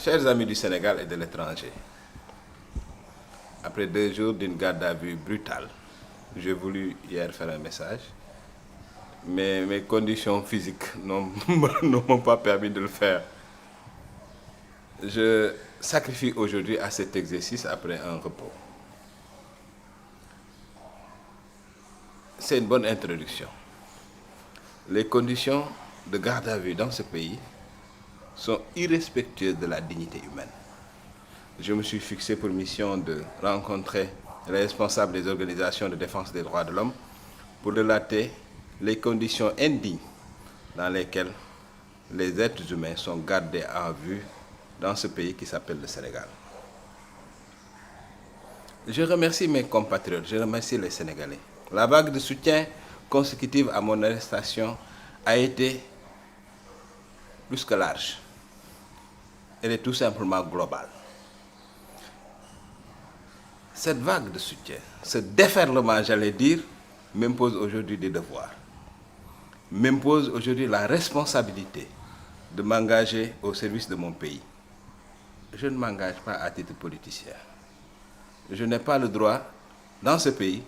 Chers amis du Sénégal et de l'étranger, après 2 jours d'une garde à vue brutale, j'ai voulu hier faire un message, mais mes conditions physiques ne m'ont pas permis de le faire. Je sacrifie aujourd'hui à cet exercice après un repos. C'est une bonne introduction. Les conditions de garde à vue dans ce pays sont irrespectueuses de la dignité humaine. Je me suis fixé pour mission de rencontrer les responsables des organisations de défense des droits de l'homme pour relater les conditions indignes dans lesquelles les êtres humains sont gardés en vue dans ce pays qui s'appelle le Sénégal. Je remercie mes compatriotes, je remercie les Sénégalais. La vague de soutien consécutive à mon arrestation a été plus que large. Elle est tout simplement globale. Cette vague de soutien, ce déferlement, j'allais dire, m'impose aujourd'hui des devoirs, m'impose aujourd'hui la responsabilité de m'engager au service de mon pays. Je ne m'engage pas à titre politicien. Je n'ai pas le droit, dans ce pays,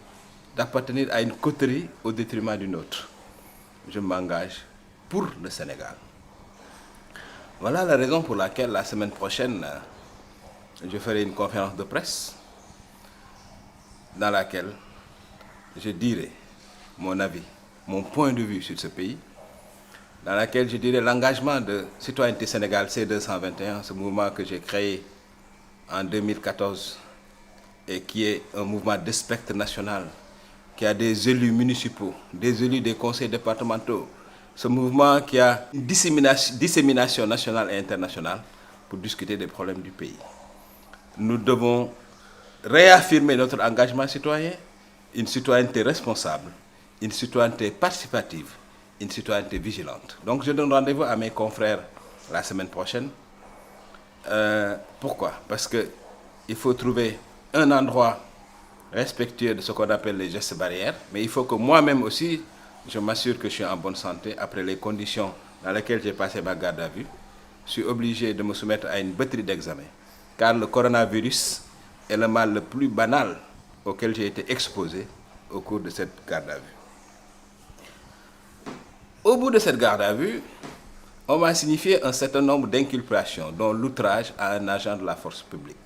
d'appartenir à une coterie au détriment d'une autre. Je m'engage pour le Sénégal. Voilà la raison pour laquelle la semaine prochaine, je ferai une conférence de presse dans laquelle je dirai mon avis, mon point de vue sur ce pays, dans laquelle je dirai l'engagement de Citoyenneté Sénégal C221, ce mouvement que j'ai créé en 2014 et qui est un mouvement de spectre national, qui a des élus municipaux, des élus des conseils départementaux, ce mouvement qui a une dissémination nationale et internationale pour discuter des problèmes du pays. Nous devons réaffirmer notre engagement citoyen, une citoyenneté responsable, une citoyenneté participative, une citoyenneté vigilante. Donc je donne rendez-vous à mes confrères la semaine prochaine. Pourquoi? Parce qu'il faut trouver un endroit respectueux de ce qu'on appelle les gestes barrières, mais il faut que moi-même aussi, je m'assure que je suis en bonne santé après les conditions dans lesquelles j'ai passé ma garde à vue. Je suis obligé de me soumettre à une batterie d'examen, car le coronavirus est le mal le plus banal auquel j'ai été exposé au cours de cette garde à vue. Au bout de cette garde à vue, on m'a signifié un certain nombre d'inculpations, dont l'outrage à un agent de la force publique.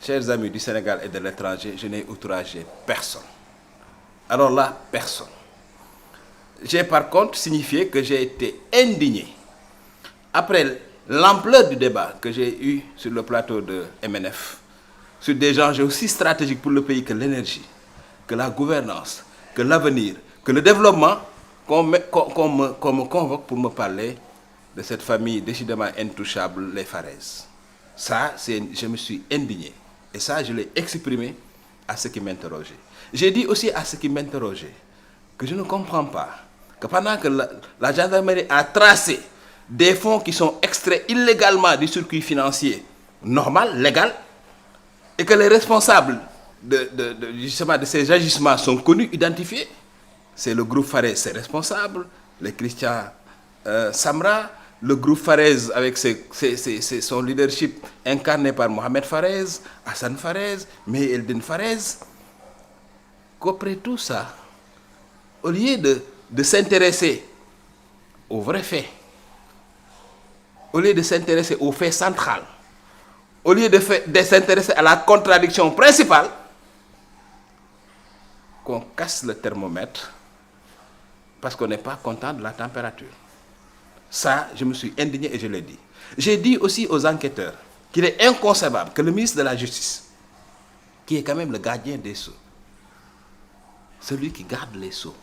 Chers amis du Sénégal et de l'étranger, je n'ai outragé personne. Alors là, personne. J'ai par contre signifié que j'ai été indigné. Après l'ampleur du débat que j'ai eu sur le plateau de MNF, sur des enjeux aussi stratégiques pour le pays que l'énergie, que la gouvernance, que l'avenir, que le développement, qu'on me convoque pour me parler de cette famille décidément intouchable, les Farès. Ça, je me suis indigné. Et ça, je l'ai exprimé à ceux qui m'interrogeaient. J'ai dit aussi à ceux qui m'interrogeaient que je ne comprends pas que pendant que la gendarmerie a tracé des fonds qui sont extraits illégalement du circuit financier normal, légal, et que les responsables justement de ces agissements sont connus, identifiés. C'est le groupe Farès, ses responsables, les Christian Samra, le groupe Farès avec son leadership incarné par Mohamed Farès, Hassan Farès, Mehi Eldin Farès. Qu'après tout ça, au lieu de s'intéresser aux vrais faits, au lieu de s'intéresser aux faits centraux, au lieu de s'intéresser à la contradiction principale, qu'on casse le thermomètre parce qu'on n'est pas content de la température. Ça, je me suis indigné et je l'ai dit. J'ai dit aussi aux enquêteurs qu'il est inconcevable que le ministre de la Justice, qui est quand même le gardien des sceaux, celui qui garde les sceaux,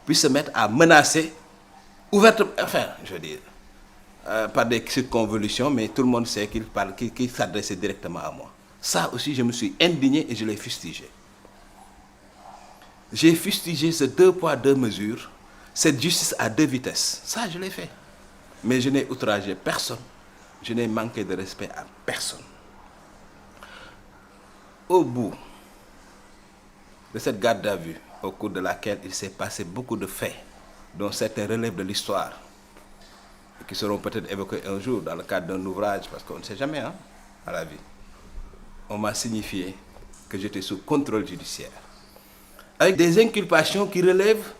puisse se mettre à menacer ouvertement, enfin, je veux dire, par des circonvolutions, mais tout le monde sait qu'il s'adressait directement à moi. Ça aussi, je me suis indigné et je l'ai fustigé. J'ai fustigé ce 2 poids 2 mesures, cette justice à 2 vitesses. Ça, je l'ai fait. Mais je n'ai outragé personne. Je n'ai manqué de respect à personne. Au bout de cette garde à vue, au cours de laquelle il s'est passé beaucoup de faits, dont certains relèvent de l'histoire, qui seront peut-être évoquées un jour dans le cadre d'un ouvrage, parce qu'on ne sait jamais, hein, à la vie. On m'a signifié que j'étais sous contrôle judiciaire, avec des inculpations qui relèvent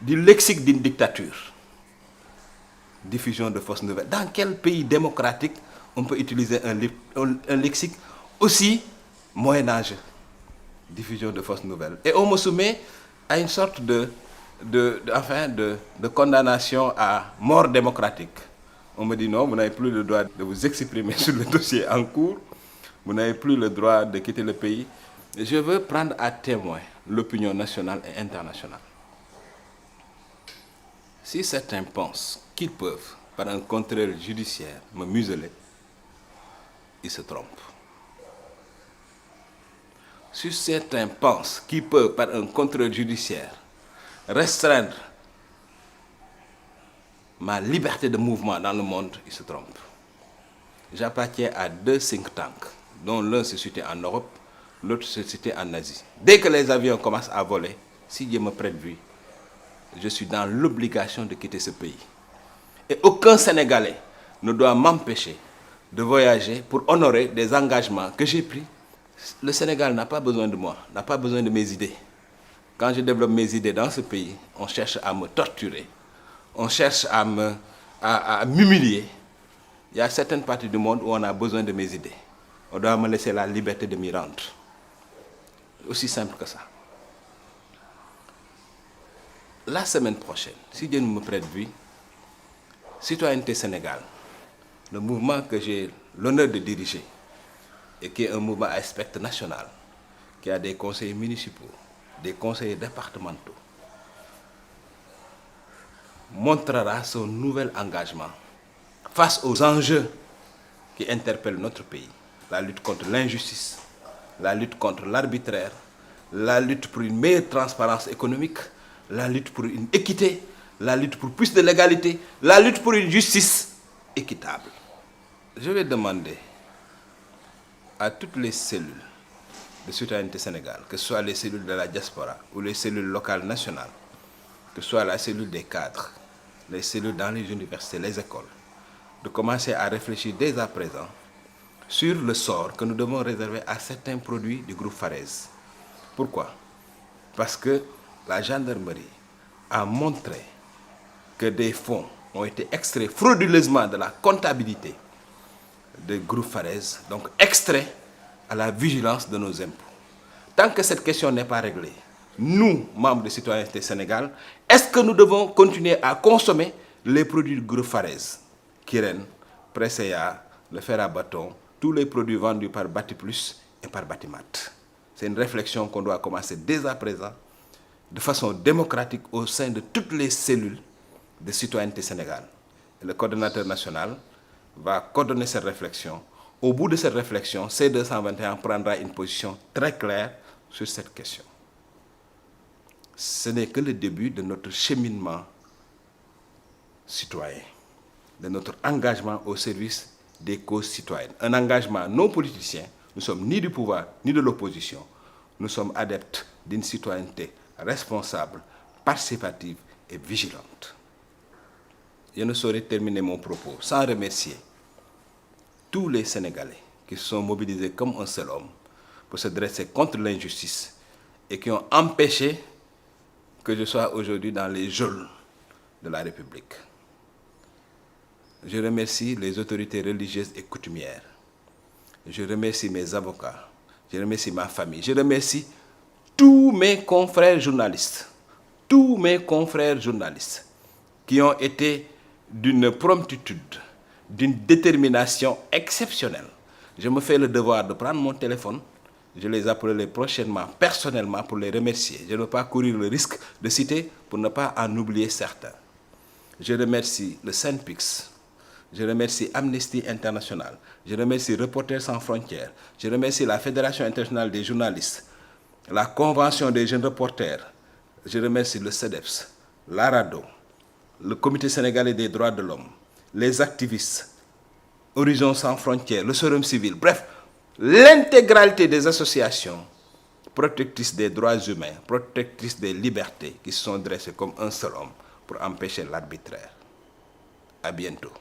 du lexique d'une dictature. Diffusion de fausses nouvelles. Dans quel pays démocratique on peut utiliser un lexique aussi moyenâgeux? Diffusion de fausses nouvelles. Et on me soumet à une sorte de condamnation à mort démocratique. On me dit non, vous n'avez plus le droit de vous exprimer sur le dossier en cours, vous n'avez plus le droit de quitter le pays. Je veux prendre à témoin l'opinion nationale et internationale. Si certains pensent qu'ils peuvent, par un contrôle judiciaire, me museler, ils se trompent. Si certains pensent qu'ils peuvent, par un contrôle judiciaire, restreindre ma liberté de mouvement dans le monde, ils se trompent. J'appartiens à 2 think tanks, dont l'un se situe en Europe, l'autre se situe en Asie. Dès que les avions commencent à voler, si Dieu me prête vie, je suis dans l'obligation de quitter ce pays. Et aucun Sénégalais ne doit m'empêcher de voyager pour honorer des engagements que j'ai pris. Le Sénégal n'a pas besoin de moi, n'a pas besoin de mes idées. Quand je développe mes idées dans ce pays, on cherche à me torturer, on cherche à m'humilier. Il y a certaines parties du monde où on a besoin de mes idées. On doit me laisser la liberté de m'y rendre. Aussi simple que ça. La semaine prochaine, si Dieu me prête vie, Citoyenneté Sénégal, le mouvement que j'ai l'honneur de diriger, et qui est un mouvement à spectre national, qui a des conseillers municipaux, des conseillers départementaux, montrera son nouvel engagement face aux enjeux qui interpellent notre pays. La lutte contre l'injustice, la lutte contre l'arbitraire, la lutte pour une meilleure transparence économique, la lutte pour une équité, la lutte pour plus de légalité, la lutte pour une justice équitable. Je vais demander à toutes les cellules de Citoyenneté Sénégal, que ce soit les cellules de la diaspora ou les cellules locales nationales, que ce soit la cellule des cadres, les cellules dans les universités, les écoles, de commencer à réfléchir dès à présent sur le sort que nous devons réserver à certains produits du groupe Farès. Pourquoi? Parce que la gendarmerie a montré que des fonds ont été extraits frauduleusement de la comptabilité du groupe Farès, donc extraits à la vigilance de nos impôts. Tant que cette question n'est pas réglée, nous, membres de Citoyenneté Sénégal, est-ce que nous devons continuer à consommer les produits du groupe Farès, Kiren, Presea, le fer à bâton, tous les produits vendus par Batiplus et par Batimat? C'est une réflexion qu'on doit commencer dès à présent, de façon démocratique au sein de toutes les cellules de Citoyenneté Sénégal. Et le coordonnateur national va coordonner cette réflexion. Au bout de cette réflexion, C221 prendra une position très claire sur cette question. Ce n'est que le début de notre cheminement citoyen, de notre engagement au service des causes citoyennes. Un engagement non politicien. Nous ne sommes ni du pouvoir ni de l'opposition. Nous sommes adeptes d'une citoyenneté responsable, participative et vigilante. Je ne saurais terminer mon propos sans remercier tous les Sénégalais qui se sont mobilisés comme un seul homme pour se dresser contre l'injustice et qui ont empêché que je sois aujourd'hui dans les geôles de la République. Je remercie les autorités religieuses et coutumières. Je remercie mes avocats. Je remercie ma famille. Je remercie tous mes confrères journalistes. Tous mes confrères journalistes qui ont été d'une promptitude, d'une détermination exceptionnelle. Je me fais le devoir de prendre mon téléphone. Je les appellerai prochainement, personnellement, pour les remercier. Je ne veux pas courir le risque de citer pour ne pas en oublier certains. Je remercie le SYNPICS. Je remercie Amnesty International. Je remercie Reporters sans frontières. Je remercie la Fédération internationale des journalistes, la Convention des jeunes reporters. Je remercie le CEDEPS, l'ARADO, le Comité sénégalais des droits de l'homme, les activistes, Horizon sans frontières, le Forum civil, bref, l'intégralité des associations protectrices des droits humains, protectrices des libertés qui se sont dressées comme un seul homme pour empêcher l'arbitraire. À bientôt.